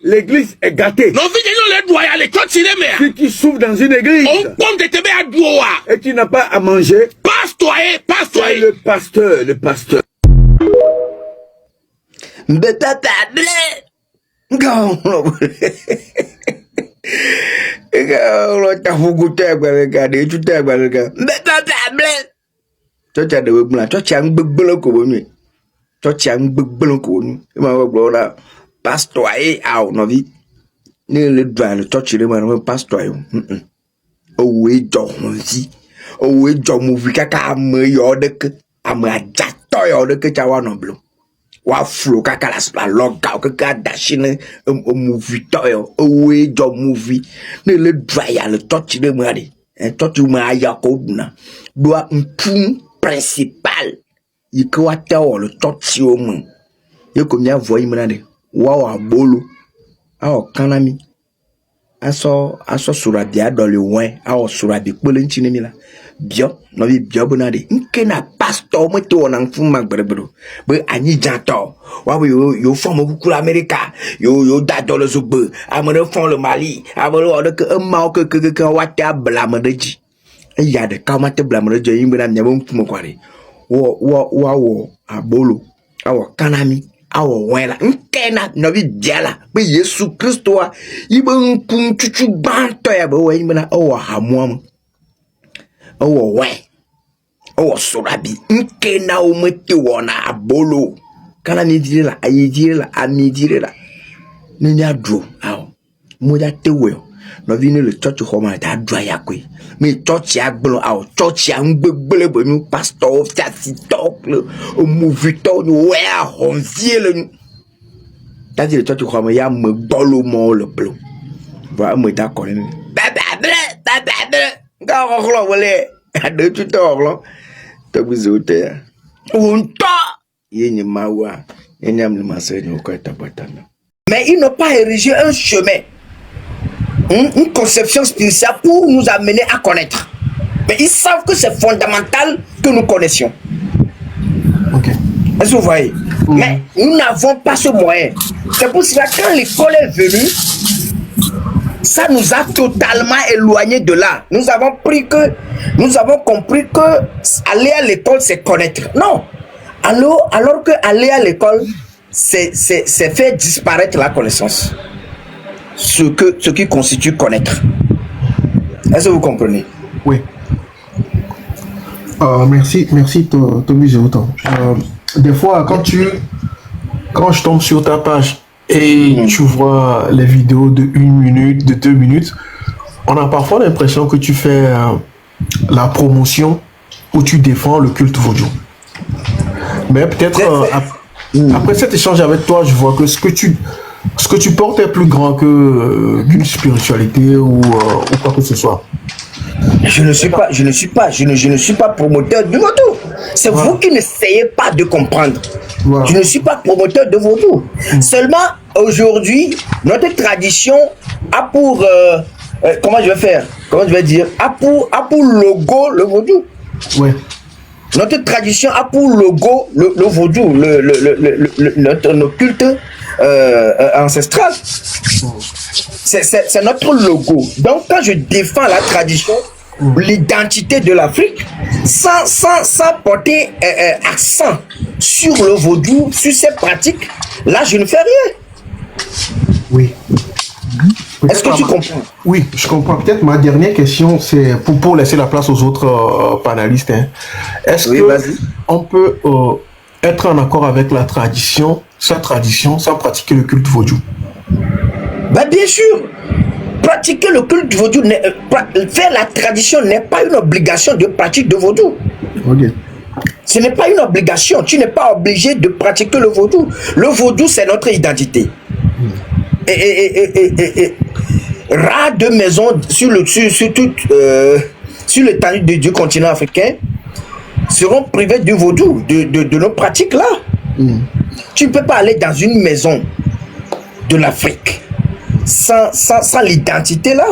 L'église est gâtée. Si tu souffres dans une église et tu n'as pas à manger, c'est le pasteur. Ne le doit le toucher le man pasteur o we jo monzi o we jo movie kaka am yo de ke am ajato yo de ke chawa no blo wa flow kaka la loga kaka dashine o movie to yo o we jo movie ne le doit ya le toucher le man touch ma ya ko na doit un point principal il ko ata o le toucher o man ye ko nya voyi mana de wa bolo awo kanami aso surabia dans le loin awo surabi polenchine mi la bio no bi bio bonade nke na pastor mo to na mfu magbrebro be anyi janto wa yo forme kukula america yo dato le zugbe amene fond le mali amene o de ke ma o ke wata blame de ji ya de ka mate blame de ji mbina nyabo mfu mo kware wo abolo awo kanami awo wela nkena no bi diala be Yesu Kristo a ibe nkun chuchu banto ya be we mbina owo hamuam owo we owo surabi nkena o mete wona abolo kana ni direla ayidirela amidirela ni nya dro awo mo ya tewe no vi ni le church homa da dra ya kwe me church ya gbolo awo church ya ngbegbele bo mi pastor fiati talk o movie to we a honzie le ta di le church homa ya me gbolo mo le blo va me ta ko ni ga ko wole de tu to lo to bizote ya unto yenye mawa yenyam le maseni ko tabatana mais ils n'ont pas érigé un chemin, une conception spirituelle pour nous amener à connaître. Mais ils savent que c'est fondamental que nous connaissions. Ok. Est-ce que vous voyez? Mais nous n'avons pas ce moyen. C'est pour cela que quand l'école est venue, ça nous a totalement éloignés de là. Nous avons compris que aller à l'école, c'est connaître. Non. Alors que aller à l'école, c'est faire disparaître la connaissance. Ce qui constitue connaître. Est-ce que vous comprenez? Oui. Merci Toby Géoutan. Des fois, quand je tombe sur ta page et tu vois les vidéos de 1 minute, de 2 minutes, on a parfois l'impression que tu fais la promotion ou tu défends le culte vaudou. Mais peut-être après cet échange avec toi, je vois que ce que tu portes est plus grand qu'une spiritualité ou quoi que ce soit. Je ne suis pas promoteur de vaudou. C'est vous qui n'essayez pas de comprendre. Je ne suis pas promoteur de vaudou. Seulement, aujourd'hui, notre tradition a pour... comment je vais dire a pour logo le vaudou. Ouais. Notre tradition a pour logo le vaudou, notre culte ancestral. C'est notre logo. Donc, quand je défends la tradition, l'identité de l'Afrique, sans porter accent sur le vaudou, sur ses pratiques, là, je ne fais rien. Oui. Est-ce que tu comprends? Oui, je comprends. Peut-être ma dernière question, c'est pour laisser la place aux autres panélistes. Hein. Est-ce qu'on peut être en accord avec la tradition, sans pratiquer le culte vaudou? Ben bien sûr. Pratiquer le culte vaudou, faire la tradition n'est pas une obligation de pratique de vaudou. Okay. Ce n'est pas une obligation. Tu n'es pas obligé de pratiquer le vaudou. Le vaudou, c'est notre identité. Et rares de maisons sur l'étendue du continent africain seront privées du vaudou, de nos pratiques là. Tu ne peux pas aller dans une maison de l'Afrique sans l'identité là.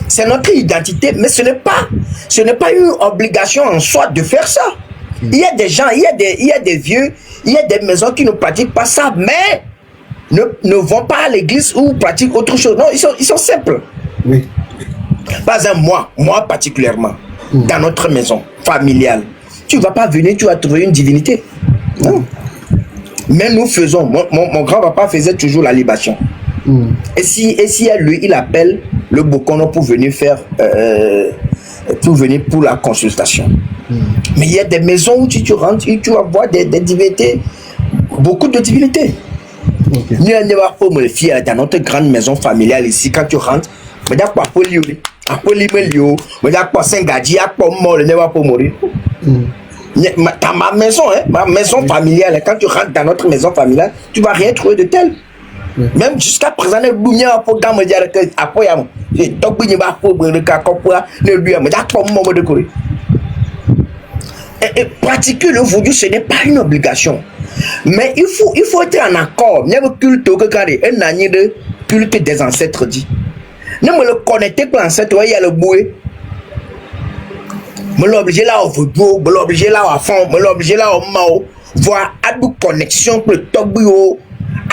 C'est notre identité, mais ce n'est pas une obligation en soi de faire ça. Il y a des gens, il y a des vieux, il y a des maisons qui ne pratiquent pas ça, mais ne vont pas à l'église ou pratiquent autre chose. Non, ils sont simples. Oui. Par exemple, moi particulièrement, dans notre maison familiale, tu ne vas pas venir, tu vas trouver une divinité. Non. Mais nous faisons, mon grand-papa faisait toujours la libation. Et si lui, il appelle le Bokono pour venir faire, pour la consultation. Mais il y a des maisons où tu rentres et tu vas voir des divinités, beaucoup de divinités. Nous, on va pas me le fier dans notre grande maison familiale ici, quand tu rentres, mais il y a pas de lieu, il y a pas Sengadji, il y a pas mort, il n'y a pas mourir. Dans ma maison familiale, quand tu rentres dans notre maison familiale, tu ne vas rien trouver de tel. Même jusqu'à présent, le bouillon a pour me dire que après, j'ai tout bien va pour le cas le lui a pas moment de courir. Et pratiquer le vaudou, ce n'est pas une obligation. Mais il faut être en accord. Il y a un culte au carré, un année de culte des ancêtres dit. Ne me le connecter pour l'ancêtre, il y a le boué. Me l'obliger là au vaudou, me l'obliger là au fond, me l'obliger là au mao. Voir à une connexion pour le tobio,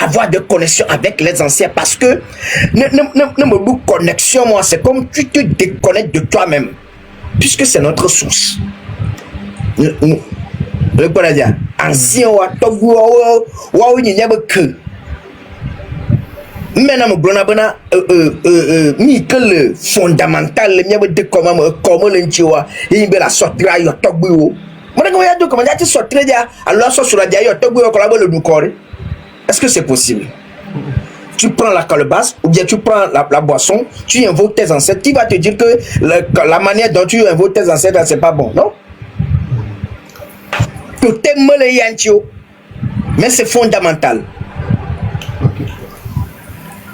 avoir des connexions avec les anciens. Parce que ne me dis connexion, moi, c'est comme tu te déconnectes de toi-même. Puisque c'est notre source. Le quoi dire ancien wa togu wa ni nyaba ke maintenant me blona bana mi que le fondamental le nyaba de comment le nchiwa yi be la sortir yo togu wo mo nga ya do comment ya ti sortir dia alors so sur la dia yo togu ko la le du corps. Est-ce que c'est possible? Tu prends la calebasse ou bien tu prends la boisson, tu invoques tes ancêtres, qui va te dire que la manière dont tu invoques tes ancêtres c'est pas bon, non? Mais c'est fondamental.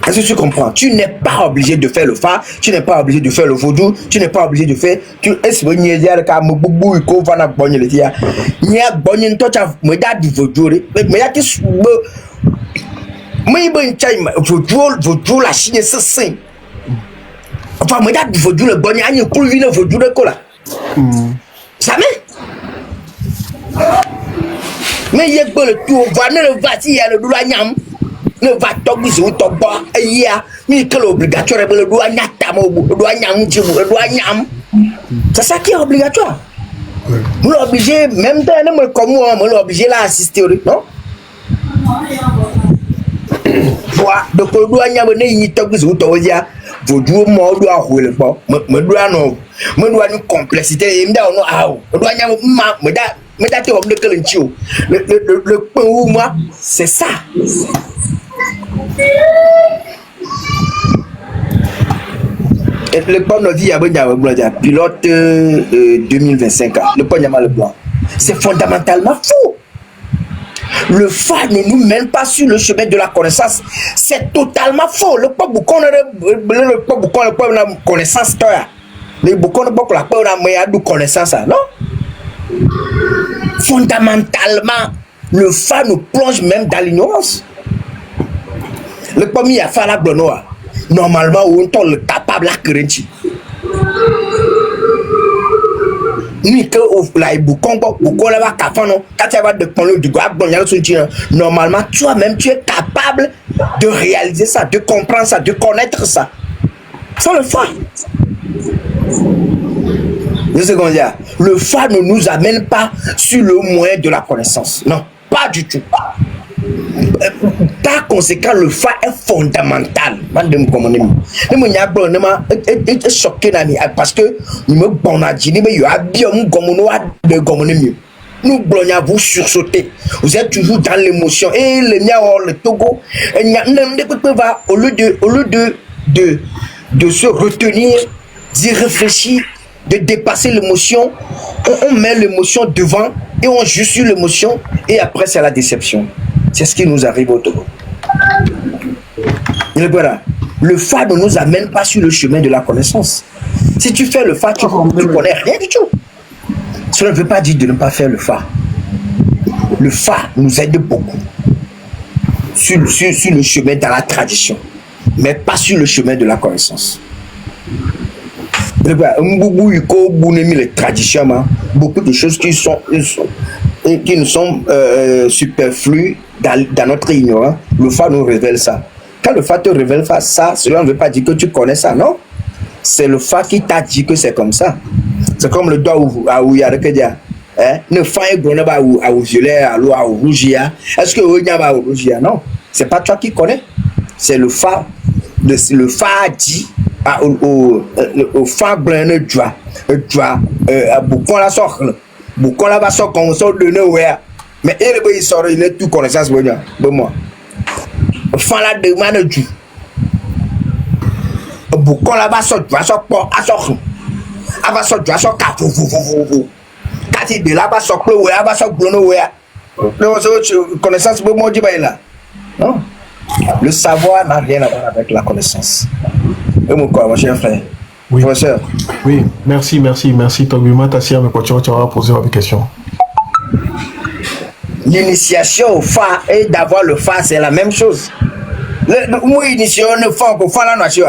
Est-ce que tu comprends? Tu n'es pas obligé de faire le fa, tu n'es pas obligé de faire le vaudou, tu n'es pas obligé de faire. Est-ce que tu es dire que me boubou il faut vana bonne le tia. Nia bonne toi tu me da du vaudou, mais ya ti mais ben chai vaudou la Chine c'est sain. Enfin me da du vaudou le bonne ani pour lui le vaudou de cola. Ça met. Mais il y a le tour, va ne va si il y a le douaniam, ne va toquer sur ton bas, et il y a, mais que l'obligatoire, le douaniam, le douaniam, c'est ça qui est obligatoire. Vous l'obligez, même dans le comme moi, vous l'obligez là à assister, non? Voilà, donc le douaniam, il toque sur ton bas, vous jouez moi, doit rouler le bas, me doit non, me doit une complexité, il me donne non, le douaniam, me da. Mais d'accord, le pain ou moi, c'est ça. Et le pain de vie a pilote 2025 le pain le blanc. C'est fondamentalement faux. Le phare ne nous mène pas sur le chemin de la connaissance. C'est totalement faux. Le pain boucon la connaissance. Le boucon la connaissance, non? Fondamentalement, le phare nous plonge même dans l'ignorance. Le premier a fait la gloire. Normalement, on est le capable à créer. Ni que la boucon la va cafano quand tu vas de prendre du gars normalement toi-même tu es capable de réaliser ça, de comprendre ça, de connaître ça. Sans le phare. Le phare ne nous amène pas sur le moyen de la connaissance. Non, pas du tout. Par conséquent, le phare est fondamental. Parce que nous vous sursauter. Vous êtes toujours dans l'émotion. Et le Togo, au lieu de se retenir, d'y réfléchir, de dépasser l'émotion, on met l'émotion devant et on joue sur l'émotion et après c'est la déception. C'est ce qui nous arrive au Togo. Le phare ne nous amène pas sur le chemin de la connaissance. Si tu fais le phare, tu ne connais rien du tout. Cela ne veut pas dire de ne pas faire le phare. Le phare nous aide beaucoup sur le chemin dans la tradition, mais pas sur le chemin de la connaissance. Les traditions, beaucoup de choses qui nous sont superflues dans notre ignorance, le Fa nous révèle ça. Quand le Fa te révèle ça, cela ne veut pas dire que tu connais ça, non? C'est le Fa qui t'a dit que c'est comme ça. C'est comme le doigt où il y a que dire. Ne Fa est bon à violet, à rouge. Est-ce que vous avez rouge? Non. C'est pas toi qui connais. C'est le Fa. Le Fa dit au Fa blanc de joie. Beaucoup la sort. Beaucoup la va sortir comme ça de nowhere. Mais il sort, il est tout connaissance de moi. Fa la demande du. Beaucoup la va sortir, va sortir, va sortir, va sortir, quand il est là, va sortir, va sortir, connaissance de moi, là. Non. Le savoir n'a rien à voir avec la connaissance. Et mon quoi, mon cher frère? Oui. Professeur. Oui, merci, Toguma Tassia, mais quand tu vas poser la question. L'initiation au Fa et d'avoir le Fa, c'est la même chose. Moi, l'initiation au Fa, au Fa, la nation.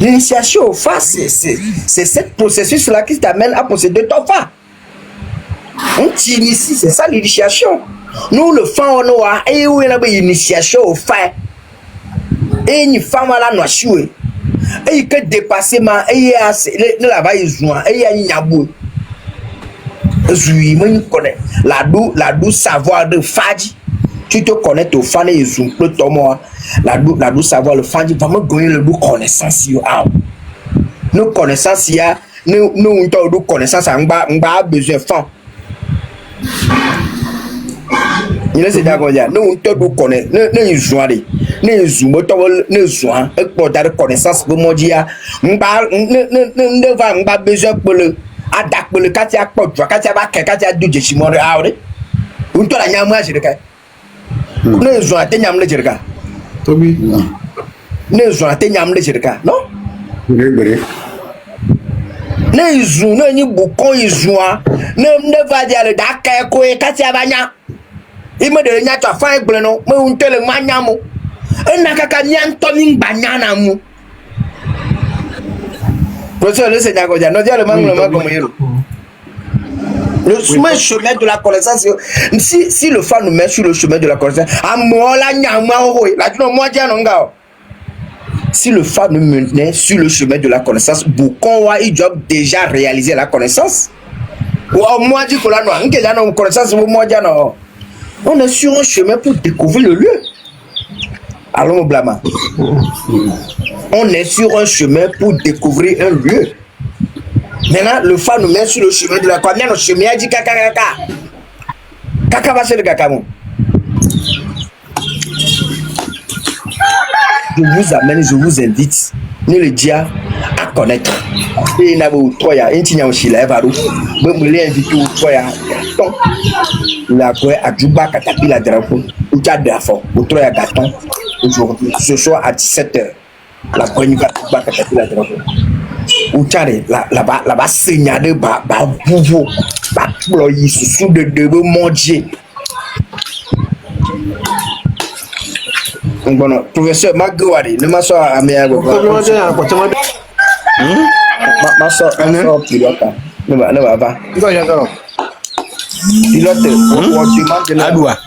L'initiation au Fa, c'est ce processus-là qui t'amène à posséder ton Fa. On t'initie, c'est ça l'initiation. Nous, le Fa, on a et où il y a une initiation au Fa. Et une femme à la nation. Et il peut dépasser ma. Et il y a là-bas, il y a une yabou. La douce savoir de Fadi. Tu te connais au fan et zoom le tomo. La douce savoir le Fadi. Vraiment gagner le bout connaissance. Nous connaissances, il y a. Nous avons connaissance. On a besoin de fan. Il est d'accord. Nous avons connaissance. Nous jouons. Nous jouons. Nous jouons. Et pour ta connaissance, pour moi, dire. Nous avons besoin pour le. Adak pour le quartier à Port, quartier à quartier à Dudje Chimore Aure. On te la nyama jirika. Ne zo ate nyamle jirika. Tobi. Ne zo ate nyamle jirika, non? Bere. Ne zo ne ni bukon izoa. Ne va dire le dakay ko e quartier abanya. Ime de nya to fa egble no, me un tele manyamo. E na kaka nyanto ni banyana mu. Professeur, le Seigneur, nous disons le manque comme il le chemin de la connaissance. Si le Fa nous met sur le chemin de la connaissance, si le Fa nous menait sur le chemin de la connaissance, beaucoup ils doivent déjà réaliser la connaissance. On est sur un chemin pour découvrir le lieu. Allons au blâme. On est sur un chemin pour découvrir un lieu. Maintenant, le Fa nous met sur le chemin de la connaissance. Le chemin a dit caca. Caca va chez le caca. Je vous amène, je vous invite, nous le dia à connaître. Et il y a trois, il y a un tignan aussi là, il va me inviter au trois, il y a à Djouba, Katapi, la drapeau, ou t'as de la forme, au trois, il y a Gaton, aujourd'hui, ce soir à 17h, la première va Katapi, la drapeau. Ou t'as là-bas, signalé, bouveau, ployé, sous de manger. Bon, professeur Magouari, ne m'assois à mes amis. M'assois pilote. Ne va pas. Pilote, on demande de la loi.